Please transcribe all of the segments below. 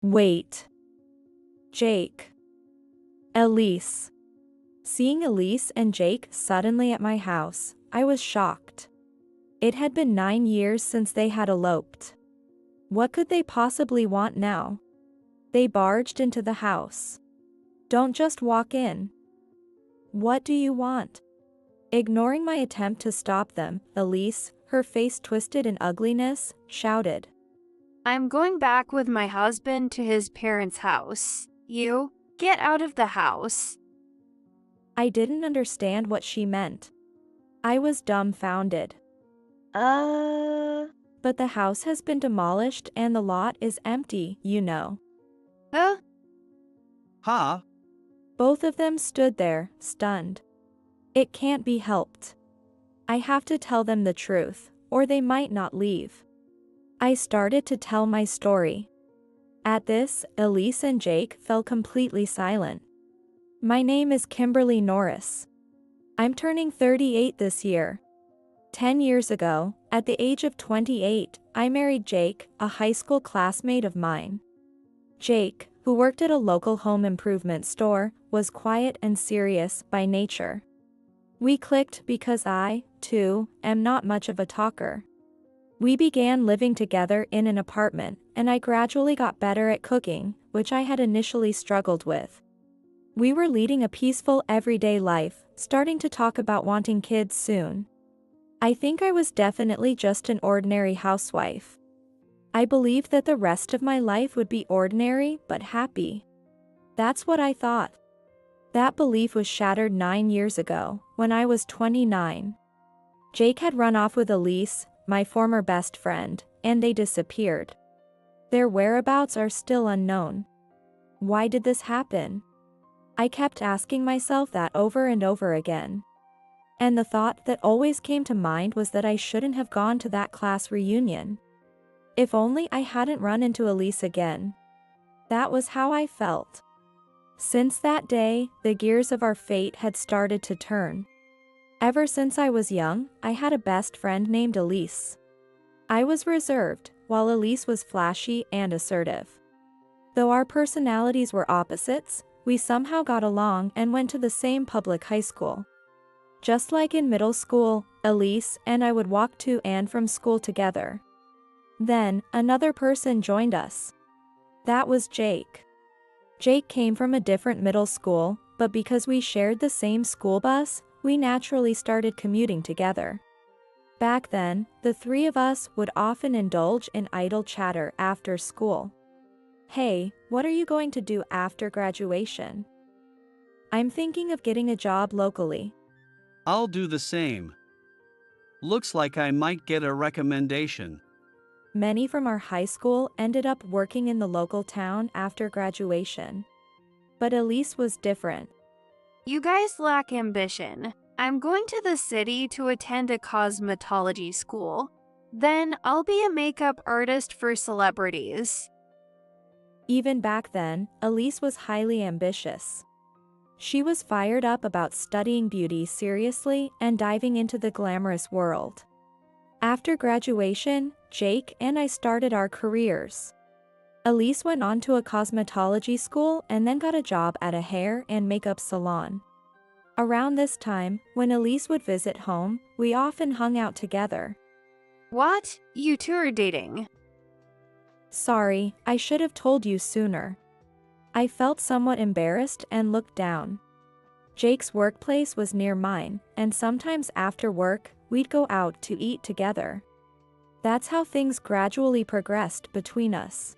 Wait. Jake. Elise. Seeing Elise and Jake suddenly at my house, I was shocked. It had been 9 years since they had eloped. What could they possibly want now? They barged into the house. Don't just walk in. What do you want? Ignoring my attempt to stop them, Elise, her face twisted in ugliness, shouted. I'm going back with my husband to his parents' house. You, get out of the house. I didn't understand what she meant. I was dumbfounded. But the house has been demolished and the lot is empty, you know. Huh? Both of them stood there, stunned. It can't be helped. I have to tell them the truth, or they might not leave. I started to tell my story. At this, Elise and Jake fell completely silent. My name is Kimberly Norris. I'm turning 38 this year. 10 years ago, at the age of 28, I married Jake, a high school classmate of mine. Jake, who worked at a local home improvement store, was quiet and serious by nature. We clicked because I, too, am not much of a talker. We began living together in an apartment, and I gradually got better at cooking, which I had initially struggled with. We were leading a peaceful everyday life, starting to talk about wanting kids soon. I think I was definitely just an ordinary housewife. I believed that the rest of my life would be ordinary but happy. That's what I thought. That belief was shattered 9 years ago, when I was 29. Jake had run off with Elise, my former best friend, and they disappeared. Their whereabouts are still unknown. Why did this happen? I kept asking myself that over and over again. And the thought that always came to mind was that I shouldn't have gone to that class reunion. If only I hadn't run into Elise again. That was how I felt. Since that day, the gears of our fate had started to turn. Ever since I was young, I had a best friend named Elise. I was reserved, while Elise was flashy and assertive. Though our personalities were opposites, we somehow got along and went to the same public high school. Just like in middle school, Elise and I would walk to and from school together. Then, another person joined us. That was Jake. Jake came from a different middle school, but because we shared the same school bus, we naturally started commuting together. Back then, the three of us would often indulge in idle chatter after school. Hey, what are you going to do after graduation? I'm thinking of getting a job locally. I'll do the same. Looks like I might get a recommendation. Many from our high school ended up working in the local town after graduation. But Elise was different. You guys lack ambition. I'm going to the city to attend a cosmetology school. Then I'll be a makeup artist for celebrities. Even back then, Elise was highly ambitious. She was fired up about studying beauty seriously and diving into the glamorous world. After graduation, Jake and I started our careers. Elise went on to a cosmetology school and then got a job at a hair and makeup salon. Around this time, when Elise would visit home, we often hung out together. What? You two are dating? Sorry, I should have told you sooner. I felt somewhat embarrassed and looked down. Jake's workplace was near mine, and sometimes after work, we'd go out to eat together. That's how things gradually progressed between us.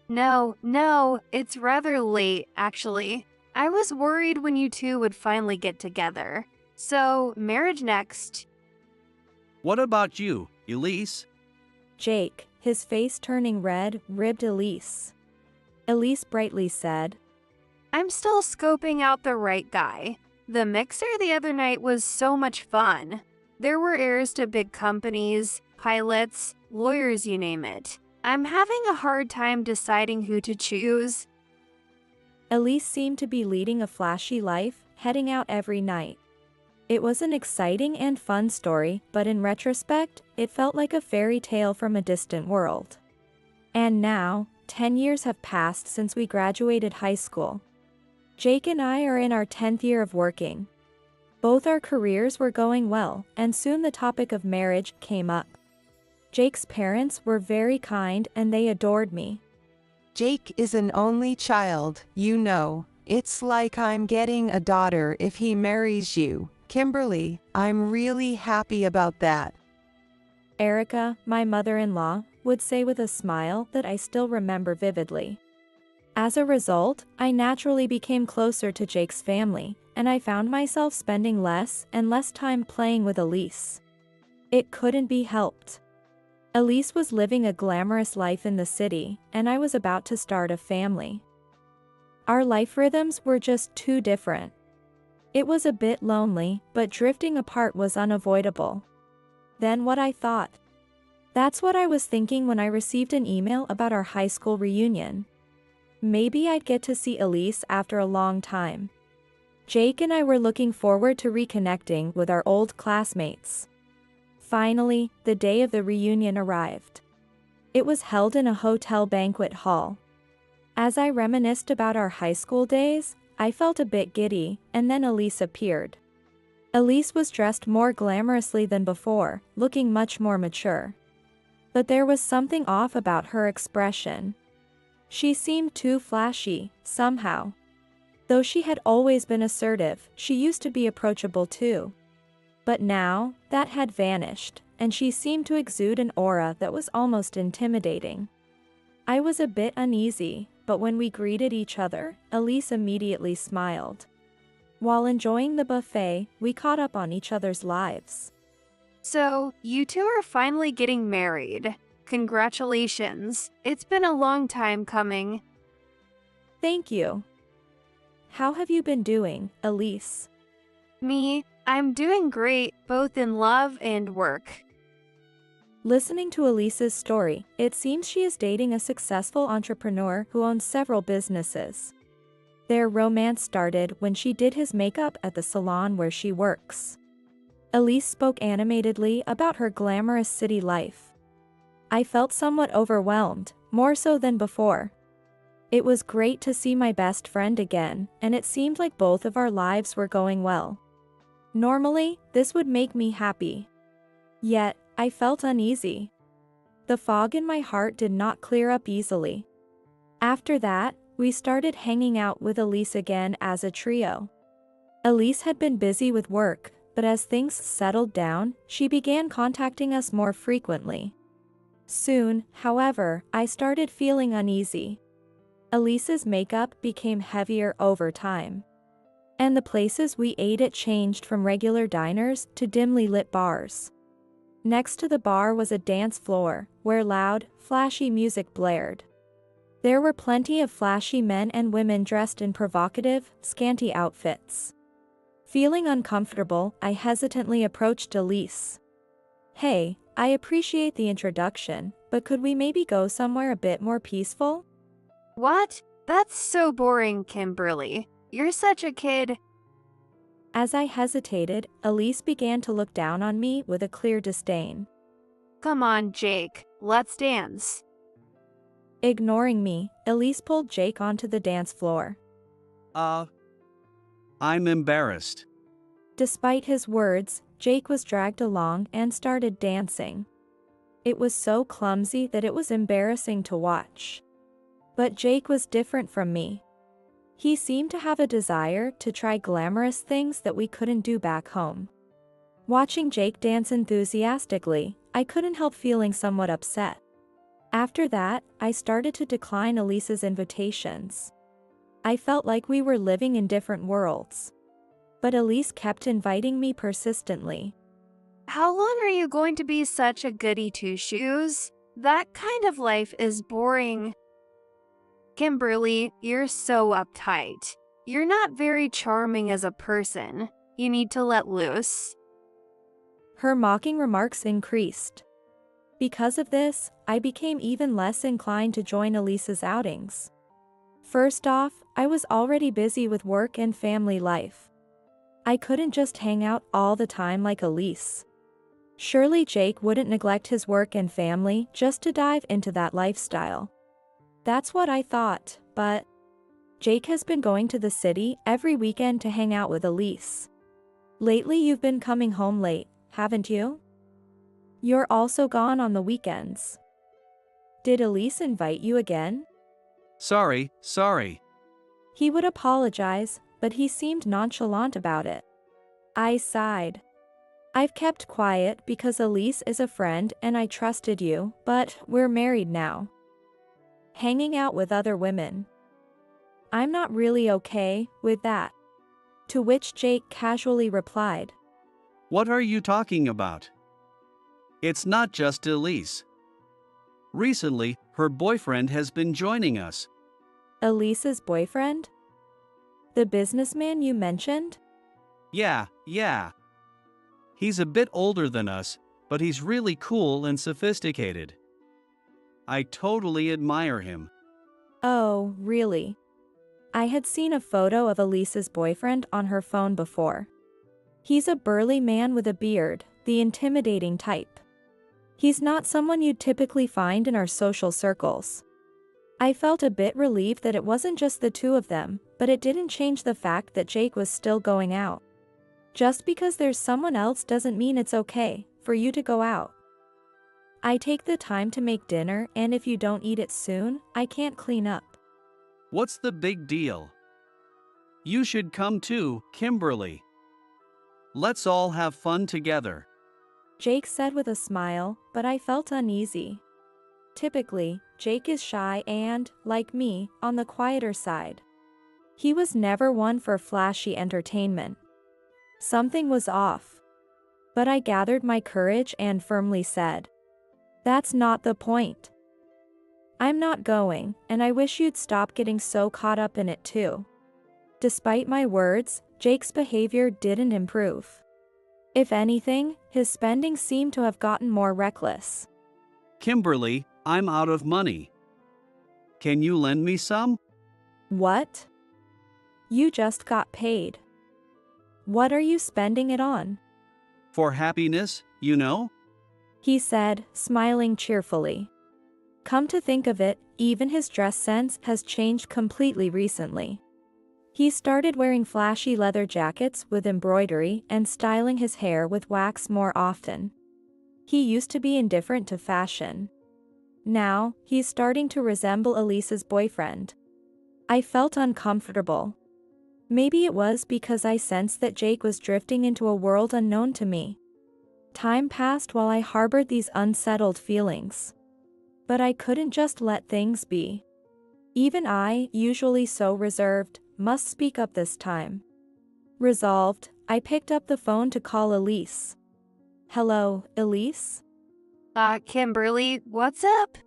No, it's rather late, actually. I was worried when you two would finally get together. So, marriage next. What about you, Elise? Jake, his face turning red, ribbed Elise. Elise brightly said, I'm still scoping out the right guy. The mixer the other night was so much fun. There were heirs to big companies, pilots, lawyers, you name it. I'm having a hard time deciding who to choose. Elise seemed to be leading a flashy life, heading out every night. It was an exciting and fun story, but in retrospect, it felt like a fairy tale from a distant world. And now, 10 years have passed since we graduated high school. Jake and I are in our 10th year of working. Both our careers were going well, and soon the topic of marriage came up. Jake's parents were very kind and they adored me. Jake is an only child, you know. It's like I'm getting a daughter if he marries you. Kimberly, I'm really happy about that. Erica, my mother-in-law, would say with a smile that I still remember vividly. As a result, I naturally became closer to Jake's family, and I found myself spending less and less time playing with Elise. It couldn't be helped. Elise was living a glamorous life in the city, and I was about to start a family. Our life rhythms were just too different. It was a bit lonely, but drifting apart was unavoidable. Then what I thought. That's what I was thinking when I received an email about our high school reunion. Maybe I'd get to see Elise after a long time. Jake and I were looking forward to reconnecting with our old classmates. Finally, the day of the reunion arrived. It was held in a hotel banquet hall. As I reminisced about our high school days, I felt a bit giddy, and then Elise appeared. Elise was dressed more glamorously than before, looking much more mature. But there was something off about her expression. She seemed too flashy, somehow. Though she had always been assertive, she used to be approachable too. But now, that had vanished, and she seemed to exude an aura that was almost intimidating. I was a bit uneasy, but when we greeted each other, Elise immediately smiled. While enjoying the buffet, we caught up on each other's lives. So, you two are finally getting married. Congratulations. It's been a long time coming. Thank you. How have you been doing, Elise? Me, I'm doing great, both in love and work. Listening to Elise's story, it seems she is dating a successful entrepreneur who owns several businesses. Their romance started when she did his makeup at the salon where she works. Elise spoke animatedly about her glamorous city life. I felt somewhat overwhelmed, more so than before. It was great to see my best friend again, and it seemed like both of our lives were going well. Normally, this would make me happy. Yet, I felt uneasy. The fog in my heart did not clear up easily. After that, we started hanging out with Elise again as a trio. Elise had been busy with work, but as things settled down, she began contacting us more frequently. Soon, however, I started feeling uneasy. Elise's makeup became heavier over time. And the places we ate at changed from regular diners to dimly lit bars. Next to the bar was a dance floor, where loud, flashy music blared. There were plenty of flashy men and women dressed in provocative, scanty outfits. Feeling uncomfortable, I hesitantly approached Elise. Hey, I appreciate the introduction, but could we maybe go somewhere a bit more peaceful? What? That's so boring, Kimberly. You're such a kid. As I hesitated, Elise began to look down on me with a clear disdain. Come on, Jake. Let's dance. Ignoring me, Elise pulled Jake onto the dance floor. I'm embarrassed. Despite his words, Jake was dragged along and started dancing. It was so clumsy that it was embarrassing to watch. But Jake was different from me. He seemed to have a desire to try glamorous things that we couldn't do back home. Watching Jake dance enthusiastically, I couldn't help feeling somewhat upset. After that, I started to decline Elise's invitations. I felt like we were living in different worlds. But Elise kept inviting me persistently. How long are you going to be such a goody two-shoes? That kind of life is boring. Kimberly, you're so uptight. You're not very charming as a person. You need to let loose. Her mocking remarks increased. Because of this, I became even less inclined to join Elise's outings. First off, I was already busy with work and family life. I couldn't just hang out all the time like Elise. Surely Jake wouldn't neglect his work and family just to dive into that lifestyle. That's what I thought, but Jake has been going to the city every weekend to hang out with Elise. Lately you've been coming home late, haven't you? You're also gone on the weekends. Did Elise invite you again? Sorry. He would apologize, but he seemed nonchalant about it. I sighed. I've kept quiet because Elise is a friend and I trusted you, but we're married now. Hanging out with other women. I'm not really okay with that. To which Jake casually replied. What are you talking about? It's not just Elise. Recently, her boyfriend has been joining us. Elise's boyfriend? The businessman you mentioned? Yeah. He's a bit older than us, but he's really cool and sophisticated. I totally admire him. Oh, really? I had seen a photo of Elise's boyfriend on her phone before. He's a burly man with a beard, the intimidating type. He's not someone you'd typically find in our social circles. I felt a bit relieved that it wasn't just the two of them, but it didn't change the fact that Jake was still going out. Just because there's someone else doesn't mean it's okay for you to go out. I take the time to make dinner, and if you don't eat it soon, I can't clean up. What's the big deal? You should come too, Kimberly. Let's all have fun together. Jake said with a smile, but I felt uneasy. Typically, Jake is shy and, like me, on the quieter side. He was never one for flashy entertainment. Something was off. But I gathered my courage and firmly said, "That's not the point. I'm not going, and I wish you'd stop getting so caught up in it too." Despite my words, Jake's behavior didn't improve. If anything, his spending seemed to have gotten more reckless. Kimberly, I'm out of money. Can you lend me some? What? You just got paid. What are you spending it on? For happiness, you know? He said, smiling cheerfully. Come to think of it, even his dress sense has changed completely recently. He started wearing flashy leather jackets with embroidery and styling his hair with wax more often. He used to be indifferent to fashion. Now, he's starting to resemble Elise's boyfriend. I felt uncomfortable. Maybe it was because I sensed that Jake was drifting into a world unknown to me. Time passed while I harbored these unsettled feelings. But I couldn't just let things be. Even I, usually so reserved, must speak up this time. Resolved, I picked up the phone to call Elise. Hello, Elise? Kimberly, what's up?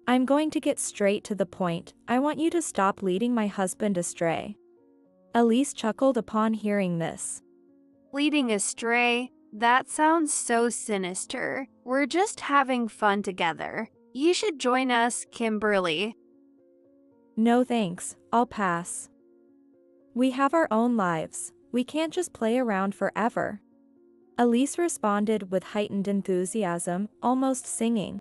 I'm going to get straight to the point. I want you to stop leading my husband astray. Elise chuckled upon hearing this. Leading astray? That sounds so sinister. We're just having fun together. You should join us, Kimberly. No thanks, I'll pass. We have our own lives. We can't just play around forever. Elise responded with heightened enthusiasm, almost singing.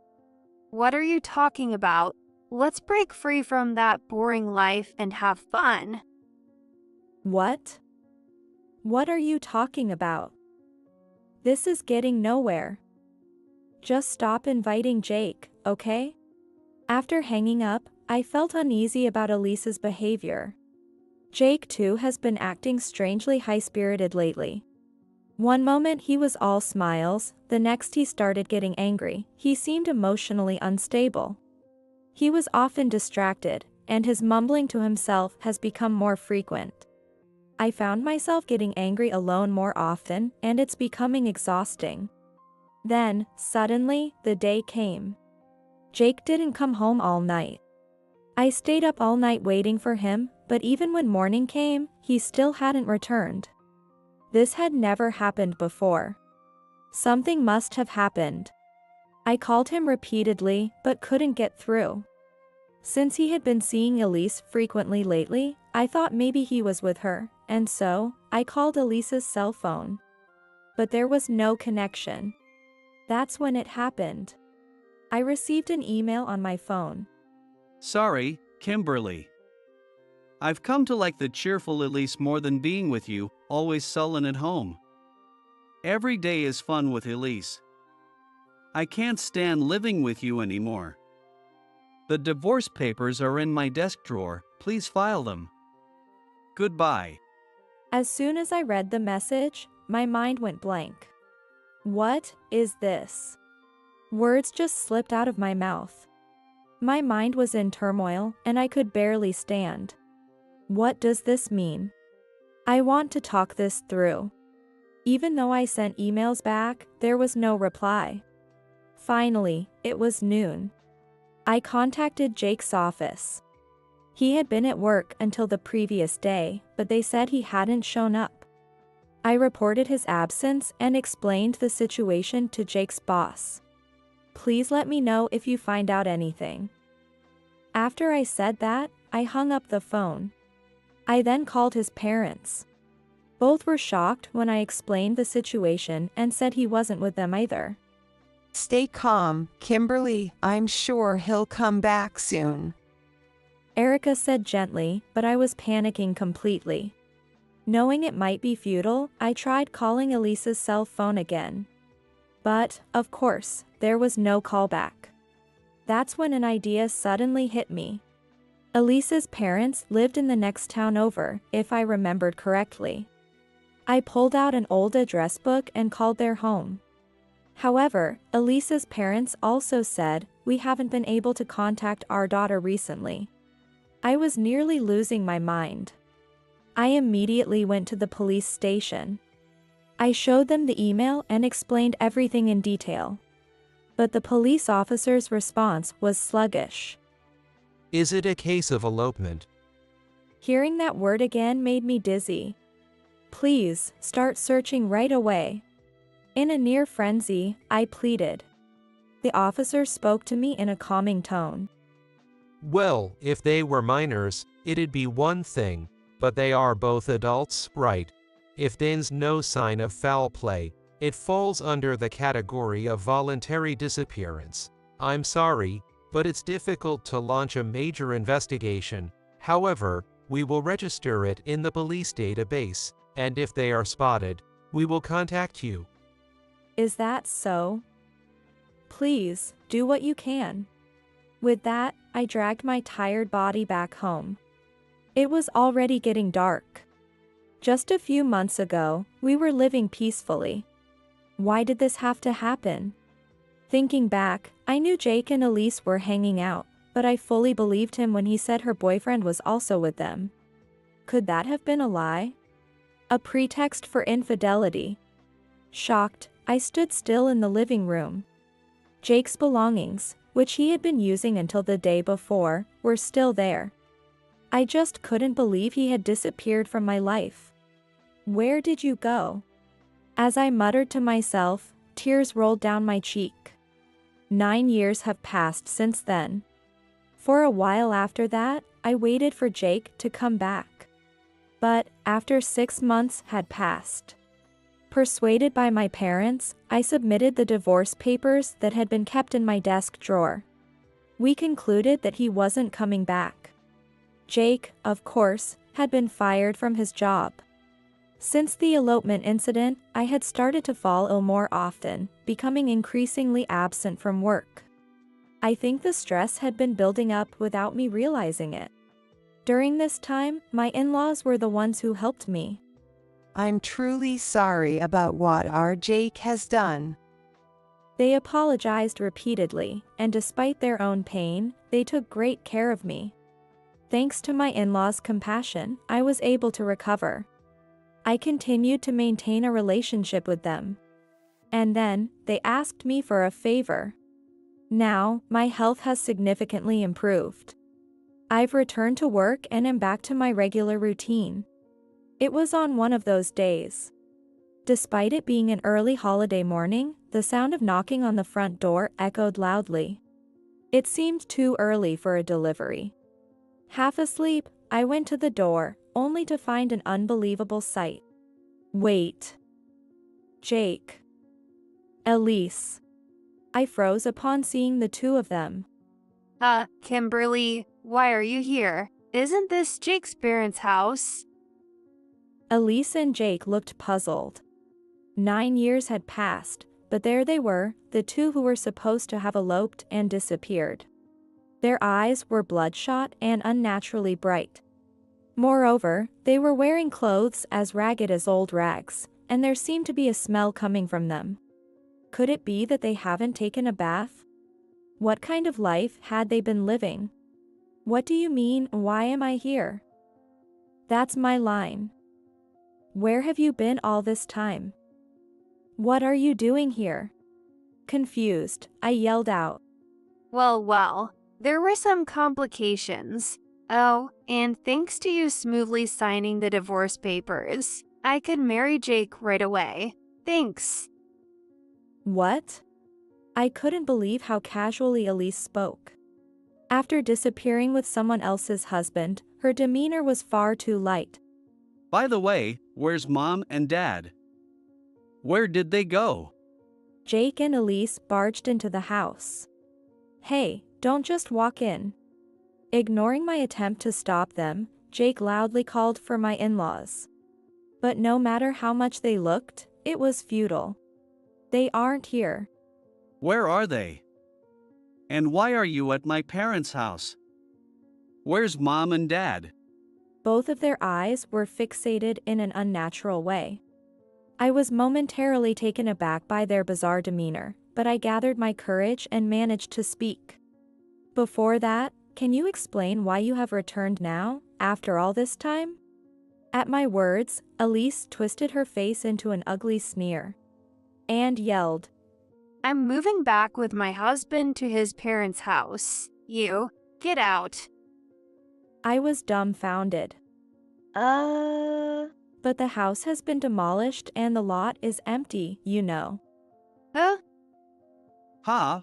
What are you talking about? Let's break free from that boring life and have fun. What? What are you talking about? This is getting nowhere. Just stop inviting Jake, okay? After hanging up, I felt uneasy about Elise's behavior. Jake too has been acting strangely high-spirited lately. One moment he was all smiles, the next he started getting angry. He seemed emotionally unstable. He was often distracted, and his mumbling to himself has become more frequent. I found myself getting angry alone more often, and it's becoming exhausting. Then, suddenly, the day came. Jake didn't come home all night. I stayed up all night waiting for him, but even when morning came, he still hadn't returned. This had never happened before. Something must have happened. I called him repeatedly, but couldn't get through. Since he had been seeing Elise frequently lately, I thought maybe he was with her, and so, I called Elise's cell phone. But there was no connection. That's when it happened. I received an email on my phone. Sorry, Kimberly. I've come to like the cheerful Elise more than being with you, always sullen at home. Every day is fun with Elise. I can't stand living with you anymore. The divorce papers are in my desk drawer, please file them. Goodbye. As soon as I read the message, my mind went blank. What is this? Words just slipped out of my mouth. My mind was in turmoil, and I could barely stand. What does this mean? I want to talk this through. Even though I sent emails back, there was no reply. Finally, it was noon. I contacted Jake's office. He had been at work until the previous day, but they said he hadn't shown up. I reported his absence and explained the situation to Jake's boss. Please let me know if you find out anything. After I said that, I hung up the phone. I then called his parents. Both were shocked when I explained the situation and said he wasn't with them either. Stay calm, Kimberly. I'm sure he'll come back soon. Erica said gently, but I was panicking completely. Knowing it might be futile, I tried calling Elisa's cell phone again. But, of course, there was no callback. That's when an idea suddenly hit me. Elisa's parents lived in the next town over, if I remembered correctly. I pulled out an old address book and called their home. However, Elisa's parents also said, "We haven't been able to contact our daughter recently." I was nearly losing my mind. I immediately went to the police station. I showed them the email and explained everything in detail. But the police officer's response was sluggish. Is it a case of elopement? Hearing that word again made me dizzy. Please, start searching right away. In a near frenzy, I pleaded. The officer spoke to me in a calming tone. Well, if they were minors, it'd be one thing, but they are both adults, right? If there's no sign of foul play, it falls under the category of voluntary disappearance. I'm sorry, but it's difficult to launch a major investigation. However, we will register it in the police database, and if they are spotted, we will contact you. Is that so? Please, do what you can. With that, I dragged my tired body back home. It was already getting dark. Just a few months ago, we were living peacefully. Why did this have to happen? Thinking back, I knew Jake and Elise were hanging out, but I fully believed him when he said her boyfriend was also with them. Could that have been a lie? A pretext for infidelity? Shocked, I stood still in the living room. Jake's belongings, which he had been using until the day before, were still there. I just couldn't believe he had disappeared from my life. Where did you go? As I muttered to myself, tears rolled down my cheek. 9 years have passed since then. For a while after that, I waited for Jake to come back. But, after 6 months had passed. Persuaded by my parents, I submitted the divorce papers that had been kept in my desk drawer. We concluded that he wasn't coming back. Jake, of course, had been fired from his job. Since the elopement incident, I had started to fall ill more often, becoming increasingly absent from work. I think the stress had been building up without me realizing it. During this time, my in-laws were the ones who helped me. I'm truly sorry about what our Jake has done. They apologized repeatedly, and despite their own pain, they took great care of me. Thanks to my in-laws' compassion, I was able to recover. I continued to maintain a relationship with them. And then, they asked me for a favor. Now, my health has significantly improved. I've returned to work and am back to my regular routine. It was on one of those days. Despite it being an early holiday morning, the sound of knocking on the front door echoed loudly. It seemed too early for a delivery. Half asleep, I went to the door, only to find an unbelievable sight. Wait. Jake. Elise. I froze upon seeing the two of them. Kimberly, Why are you here? Isn't this Jake's parents' house? Elise and Jake looked puzzled. 9 years had passed, but there they were, the two who were supposed to have eloped and disappeared. Their eyes were bloodshot and unnaturally bright. Moreover, they were wearing clothes as ragged as old rags, and there seemed to be a smell coming from them. Could it be that they haven't taken a bath? What kind of life had they been living? What do you mean, why am I here? That's my line. Where have you been all this time? What are you doing here? Confused, I yelled out. Well, there were some complications. Oh, and thanks to you smoothly signing the divorce papers, I could marry Jake right away. Thanks. What? I couldn't believe how casually Elise spoke. After disappearing with someone else's husband, her demeanor was far too light. By the way, where's Mom and Dad? Where did they go? Jake and Elise barged into the house. Hey, don't just walk in. Ignoring my attempt to stop them, Jake loudly called for my in-laws. But no matter how much they looked, it was futile. They aren't here. Where are they? And why are you at my parents' house? Where's Mom and Dad? Both of their eyes were fixated in an unnatural way. I was momentarily taken aback by their bizarre demeanor, but I gathered my courage and managed to speak. Before that, can you explain why you have returned now, after all this time? At my words, Elise twisted her face into an ugly sneer and yelled, I'm moving back with my husband to his parents' house. You, get out. I was dumbfounded. But the house has been demolished and the lot is empty, you know. Huh? Huh?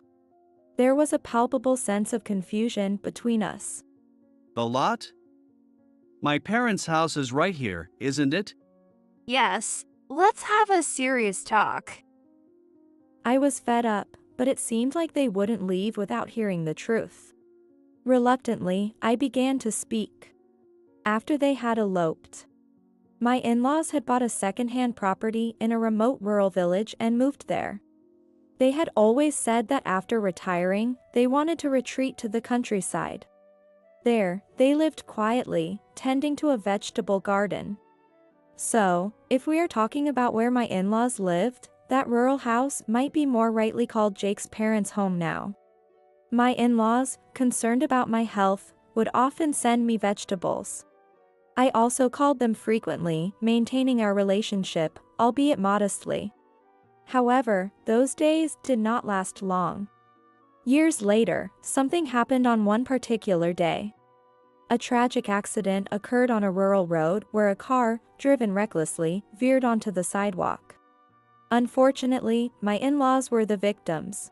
There was a palpable sense of confusion between us. The lot? My parents' house is right here, isn't it? Yes, let's have a serious talk. I was fed up, but it seemed like they wouldn't leave without hearing the truth. Reluctantly, I began to speak. After they had eloped, my in-laws had bought a second-hand property in a remote rural village and moved there. They had always said that after retiring, they wanted to retreat to the countryside. There, they lived quietly, tending to a vegetable garden. So, if we are talking about where my in-laws lived, that rural house might be more rightly called Jake's parents' home now. My in-laws, concerned about my health, would often send me vegetables. I also called them frequently, maintaining our relationship, albeit modestly. However, those days did not last long. Years later, something happened on one particular day. A tragic accident occurred on a rural road where a car, driven recklessly, veered onto the sidewalk. Unfortunately, my in-laws were the victims.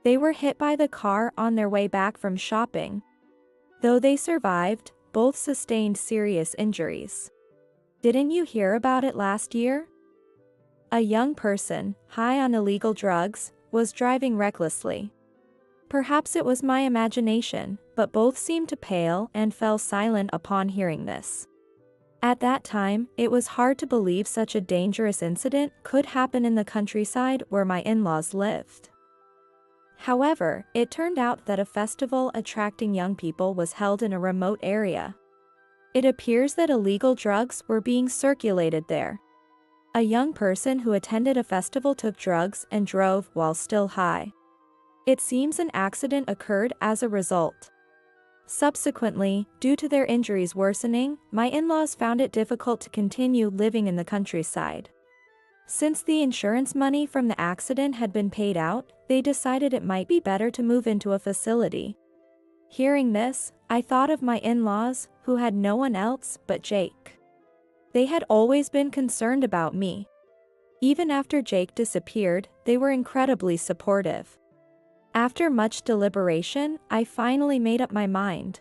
They were hit by the car on their way back from shopping. Though they survived, both sustained serious injuries. Didn't you hear about it last year? A young person, high on illegal drugs, was driving recklessly. Perhaps it was my imagination, but both seemed to pale and fell silent upon hearing this. At that time, it was hard to believe such a dangerous incident could happen in the countryside where my in-laws lived. However, it turned out that a festival attracting young people was held in a remote area. It appears that illegal drugs were being circulated there. A young person who attended a festival took drugs and drove while still high. It seems an accident occurred as a result. Subsequently, due to their injuries worsening, my in-laws found it difficult to continue living in the countryside. Since the insurance money from the accident had been paid out, they decided it might be better to move into a facility. Hearing this, I thought of my in-laws, who had no one else but Jake. They had always been concerned about me. Even after Jake disappeared, they were incredibly supportive. After much deliberation, I finally made up my mind.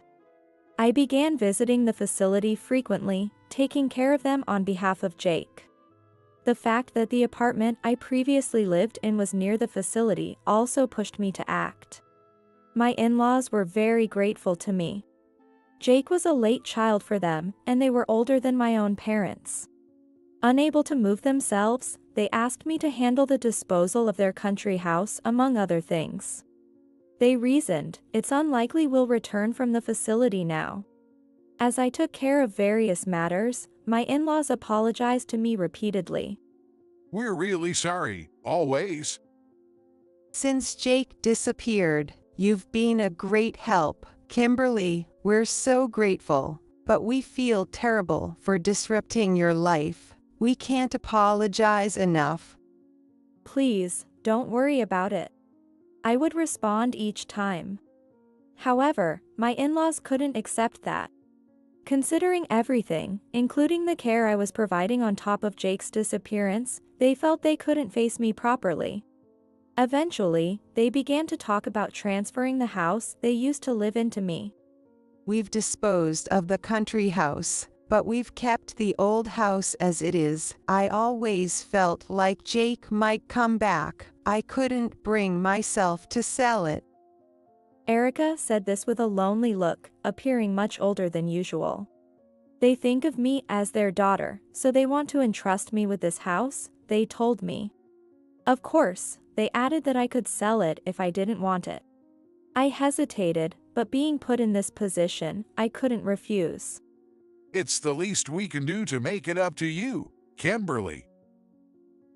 I began visiting the facility frequently, taking care of them on behalf of Jake. The fact that the apartment I previously lived in was near the facility also pushed me to act. My in-laws were very grateful to me. Jake was a late child for them, and they were older than my own parents. Unable to move themselves, they asked me to handle the disposal of their country house, among other things. They reasoned, it's unlikely we'll return from the facility now. As I took care of various matters, my in-laws apologized to me repeatedly. We're really sorry, always. Since Jake disappeared, you've been a great help, Kimberly. We're so grateful, but we feel terrible for disrupting your life. We can't apologize enough. Please, don't worry about it. I would respond each time. However, my in-laws couldn't accept that. Considering everything, including the care I was providing on top of Jake's disappearance, they felt they couldn't face me properly. Eventually, they began to talk about transferring the house they used to live in to me. We've disposed of the country house, but we've kept the old house as it is. I always felt like Jake might come back. I couldn't bring myself to sell it. Erica said this with a lonely look, appearing much older than usual. They think of me as their daughter, so they want to entrust me with this house, they told me. Of course, they added that I could sell it if I didn't want it. I hesitated, but being put in this position, I couldn't refuse. It's the least we can do to make it up to you, Kimberly.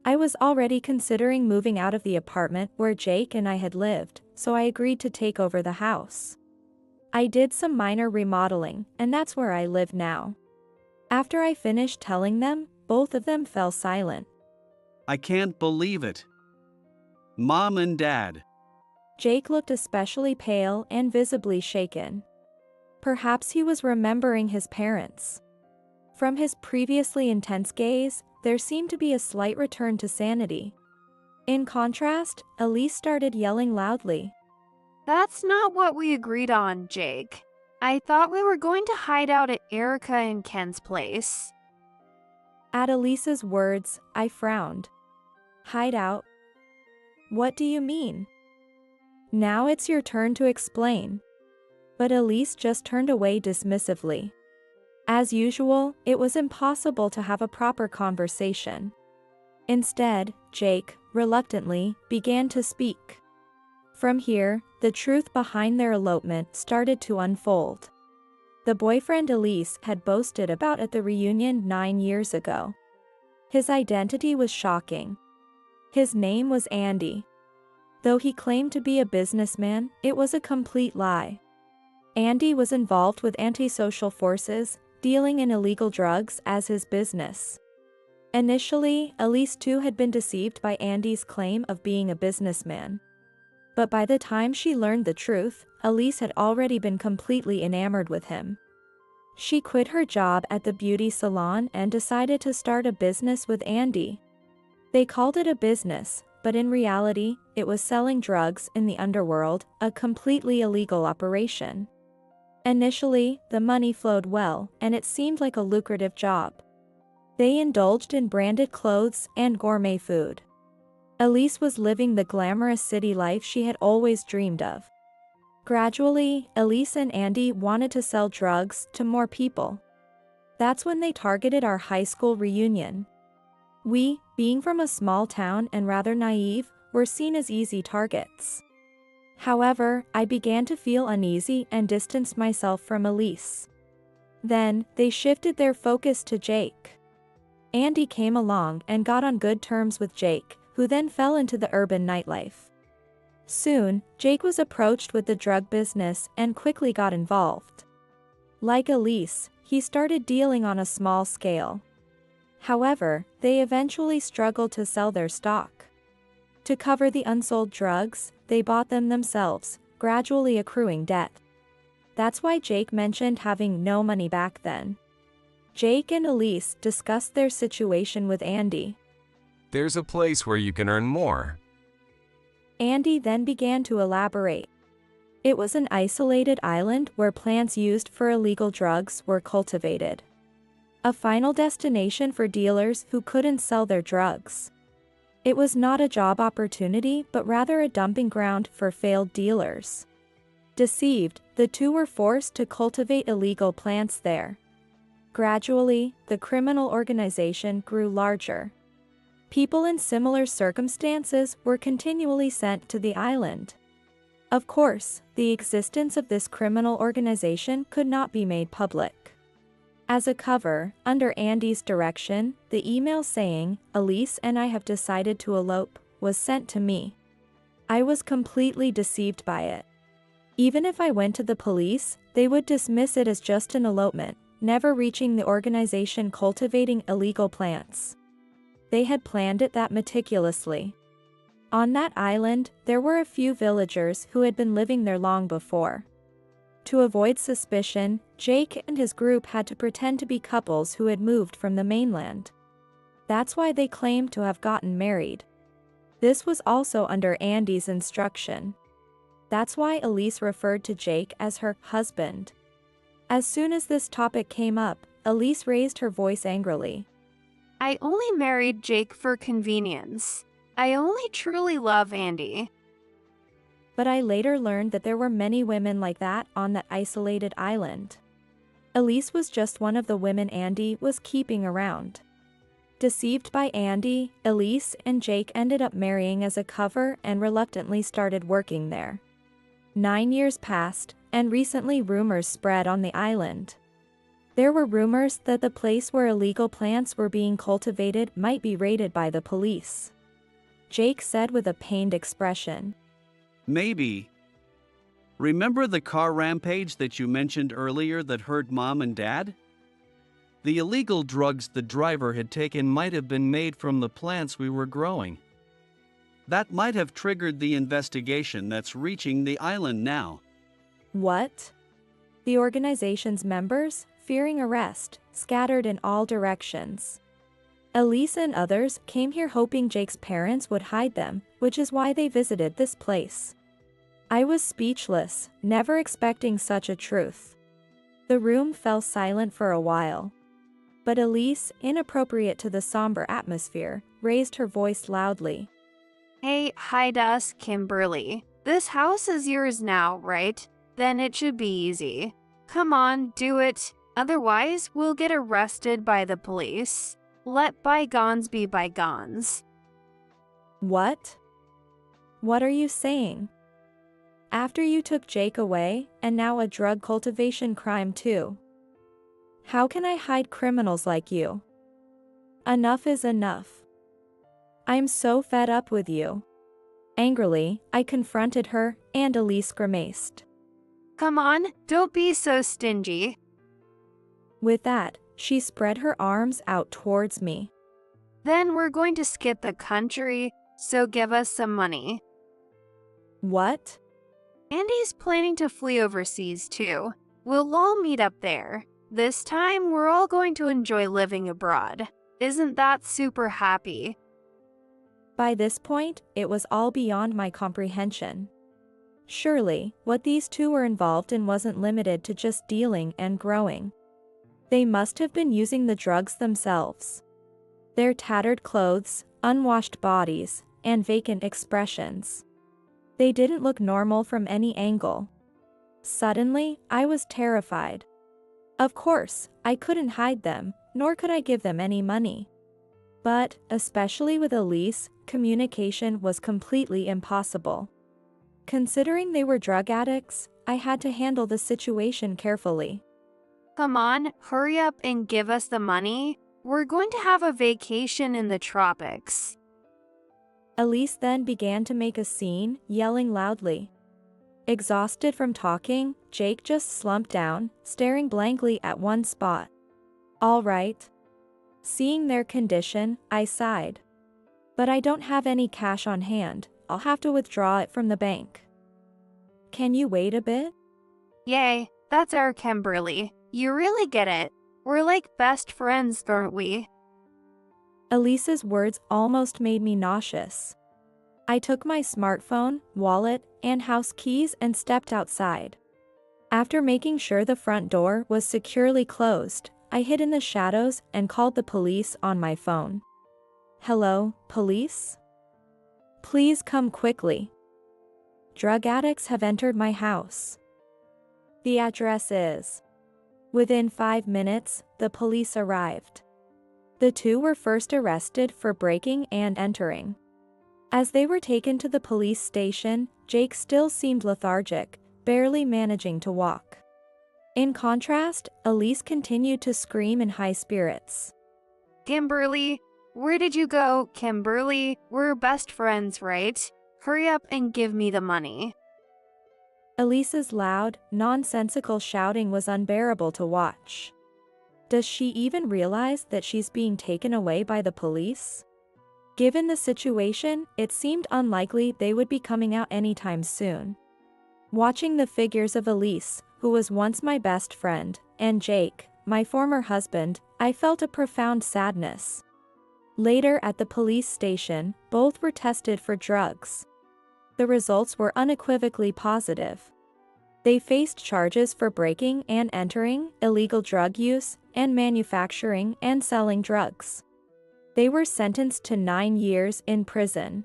I was already considering moving out of the apartment where Jake and I had lived, so I agreed to take over the house. I did some minor remodeling, and that's where I live now. After I finished telling them, both of them fell silent. I can't believe it. Mom and Dad. Jake looked especially pale and visibly shaken. Perhaps he was remembering his parents. From his previously intense gaze, there seemed to be a slight return to sanity. In contrast, Elise started yelling loudly. That's not what we agreed on, Jake. I thought we were going to hide out at Erica and Ken's place. At Elise's words, I frowned. Hide out? What do you mean? Now it's your turn to explain. But Elise just turned away dismissively. As usual, it was impossible to have a proper conversation. Instead, Jake, reluctantly, began to speak. From here, the truth behind their elopement started to unfold. The boyfriend Elise had boasted about at the reunion 9 years ago. His identity was shocking. His name was Andy. Though he claimed to be a businessman, it was a complete lie. Andy was involved with antisocial forces, dealing in illegal drugs as his business. Initially, Elise too had been deceived by Andy's claim of being a businessman. But by the time she learned the truth, Elise had already been completely enamored with him. She quit her job at the beauty salon and decided to start a business with Andy. They called it a business, but in reality, it was selling drugs in the underworld, a completely illegal operation. Initially, the money flowed well, and it seemed like a lucrative job. They indulged in branded clothes and gourmet food. Elise was living the glamorous city life she had always dreamed of. Gradually, Elise and Andy wanted to sell drugs to more people. That's when they targeted our high school reunion. We, being from a small town and rather naive, were seen as easy targets. However, I began to feel uneasy and distanced myself from Elise. Then, they shifted their focus to Jake. Andy came along and got on good terms with Jake, who then fell into the urban nightlife. Soon, Jake was approached with the drug business and quickly got involved. Like Elise, he started dealing on a small scale. However, they eventually struggled to sell their stock. To cover the unsold drugs, they bought them themselves, gradually accruing debt. That's why Jake mentioned having no money back then. Jake and Elise discussed their situation with Andy. There's a place where you can earn more. Andy then began to elaborate. It was an isolated island where plants used for illegal drugs were cultivated. A final destination for dealers who couldn't sell their drugs. It was not a job opportunity but rather a dumping ground for failed dealers. Deceived, the two were forced to cultivate illegal plants there. Gradually, the criminal organization grew larger. People in similar circumstances were continually sent to the island. Of course, the existence of this criminal organization could not be made public. As a cover, under Andy's direction, the email saying, "Elise and I have decided to elope," was sent to me. I was completely deceived by it. Even if I went to the police, they would dismiss it as just an elopement, never reaching the organization cultivating illegal plants. They had planned it that meticulously. On that island, there were a few villagers who had been living there long before. To avoid suspicion, Jake and his group had to pretend to be couples who had moved from the mainland. That's why they claimed to have gotten married. This was also under Andy's instruction. That's why Elise referred to Jake as her husband. As soon as this topic came up, Elise raised her voice angrily. I only married Jake for convenience. I only truly love Andy. But I later learned that there were many women like that on that isolated island. Elise was just one of the women Andy was keeping around. Deceived by Andy, Elise and Jake ended up marrying as a cover and reluctantly started working there. 9 years passed, and recently rumors spread on the island. There were rumors that the place where illegal plants were being cultivated might be raided by the police. Jake said with a pained expression. Maybe. Remember the car rampage that you mentioned earlier that hurt Mom and Dad? The illegal drugs the driver had taken might have been made from the plants we were growing. That might have triggered the investigation that's reaching the island now. What? The organization's members, fearing arrest, scattered in all directions. Elise and others came here hoping Jake's parents would hide them, which is why they visited this place. I was speechless, never expecting such a truth. The room fell silent for a while. But Elise, inappropriate to the somber atmosphere, raised her voice loudly. Hey, hide us, Kimberly. This house is yours now, right? Then it should be easy. Come on, do it. Otherwise, we'll get arrested by the police. Let bygones be bygones. What? What are you saying? After you took Jake away, and now a drug cultivation crime too. How can I hide criminals like you? Enough is enough. I'm so fed up with you. Angrily, I confronted her, and Elise grimaced. Come on, don't be so stingy. With that, she spread her arms out towards me. Then we're going to skip the country, so give us some money. What? Andy's planning to flee overseas too. We'll all meet up there. This time, we're all going to enjoy living abroad. Isn't that super happy? By this point, it was all beyond my comprehension. Surely, what these two were involved in wasn't limited to just dealing and growing. They must have been using the drugs themselves. Their tattered clothes, unwashed bodies, and vacant expressions. They didn't look normal from any angle. Suddenly, I was terrified. Of course, I couldn't hide them, nor could I give them any money. But, especially with Elise, communication was completely impossible. Considering they were drug addicts, I had to handle the situation carefully. Come on, hurry up and give us the money. We're going to have a vacation in the tropics. Elise then began to make a scene, yelling loudly. Exhausted from talking, Jake just slumped down, staring blankly at one spot. All right. Seeing their condition, I sighed. But I don't have any cash on hand, I'll have to withdraw it from the bank. Can you wait a bit? Yay, that's our Kimberly. You really get it. We're like best friends, aren't we? Elise's words almost made me nauseous. I took my smartphone, wallet, and house keys and stepped outside. After making sure the front door was securely closed, I hid in the shadows and called the police on my phone. Hello, police? Please come quickly. Drug addicts have entered my house. The address is. Within 5 minutes, the police arrived. The two were first arrested for breaking and entering. As they were taken to the police station, Jake still seemed lethargic, barely managing to walk. In contrast, Elise continued to scream in high spirits. Kimberly, where did you go? Kimberly, we're best friends, right? Hurry up and give me the money. Elise's loud, nonsensical shouting was unbearable to watch. Does she even realize that she's being taken away by the police? Given the situation, it seemed unlikely they would be coming out anytime soon. Watching the figures of Elise, who was once my best friend, and Jake, my former husband, I felt a profound sadness. Later at the police station, both were tested for drugs. The results were unequivocally positive. They faced charges for breaking and entering, illegal drug use, and manufacturing and selling drugs. They were sentenced to 9 years in prison.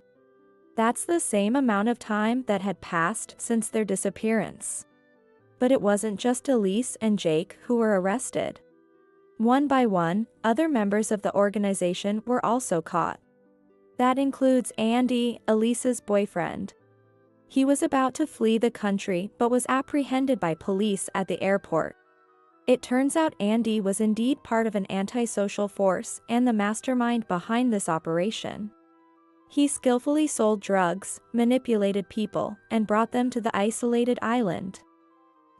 That's the same amount of time that had passed since their disappearance. But it wasn't just Elise and Jake who were arrested. One by one, other members of the organization were also caught. That includes Andy, Elise's boyfriend. He was about to flee the country but was apprehended by police at the airport. It turns out Andy was indeed part of an antisocial force and the mastermind behind this operation. He skillfully sold drugs, manipulated people, and brought them to the isolated island.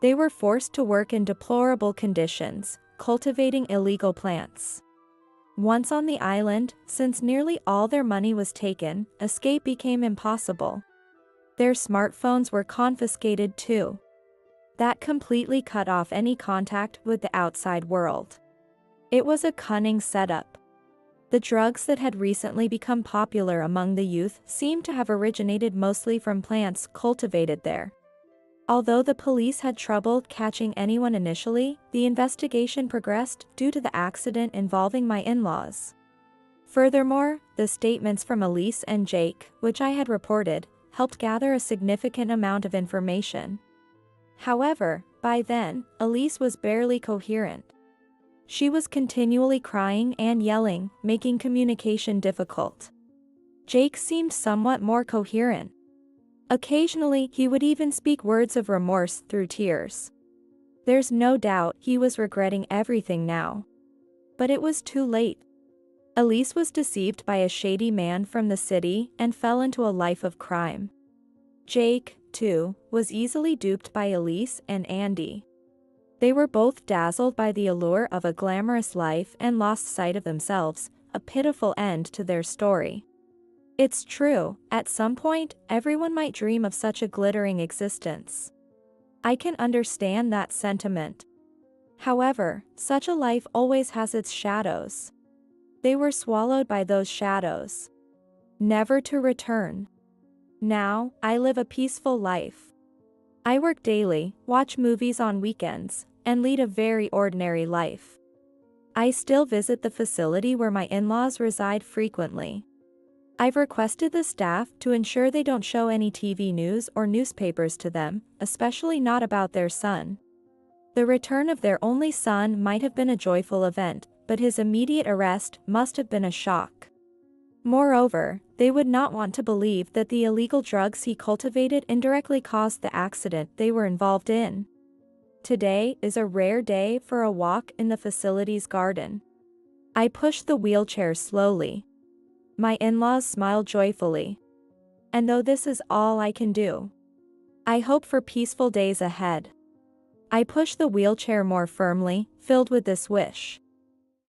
They were forced to work in deplorable conditions, cultivating illegal plants. Once on the island, since nearly all their money was taken, escape became impossible. Their smartphones were confiscated too. That completely cut off any contact with the outside world. It was a cunning setup. The drugs that had recently become popular among the youth seemed to have originated mostly from plants cultivated there. Although the police had trouble catching anyone initially, the investigation progressed due to the accident involving my in-laws. Furthermore, the statements from Elise and Jake, which I had reported, helped gather a significant amount of information. However, by then, Elise was barely coherent. She was continually crying and yelling, making communication difficult. Jake seemed somewhat more coherent. Occasionally, he would even speak words of remorse through tears. There's no doubt he was regretting everything now. But it was too late. Elise was deceived by a shady man from the city and fell into a life of crime. Jake, too, was easily duped by Elise and Andy. They were both dazzled by the allure of a glamorous life and lost sight of themselves, a pitiful end to their story. It's true, at some point, everyone might dream of such a glittering existence. I can understand that sentiment. However, such a life always has its shadows. They were swallowed by those shadows, never to return. Now, I live a peaceful life. I work daily, watch movies on weekends, and lead a very ordinary life. I still visit the facility where my in-laws reside frequently. I've requested the staff to ensure they don't show any TV news or newspapers to them, especially not about their son. The return of their only son might have been a joyful event, but his immediate arrest must have been a shock. Moreover, they would not want to believe that the illegal drugs he cultivated indirectly caused the accident they were involved in. Today is a rare day for a walk in the facility's garden. I push the wheelchair slowly. My in-laws smile joyfully. And though this is all I can do, I hope for peaceful days ahead. I push the wheelchair more firmly, filled with this wish.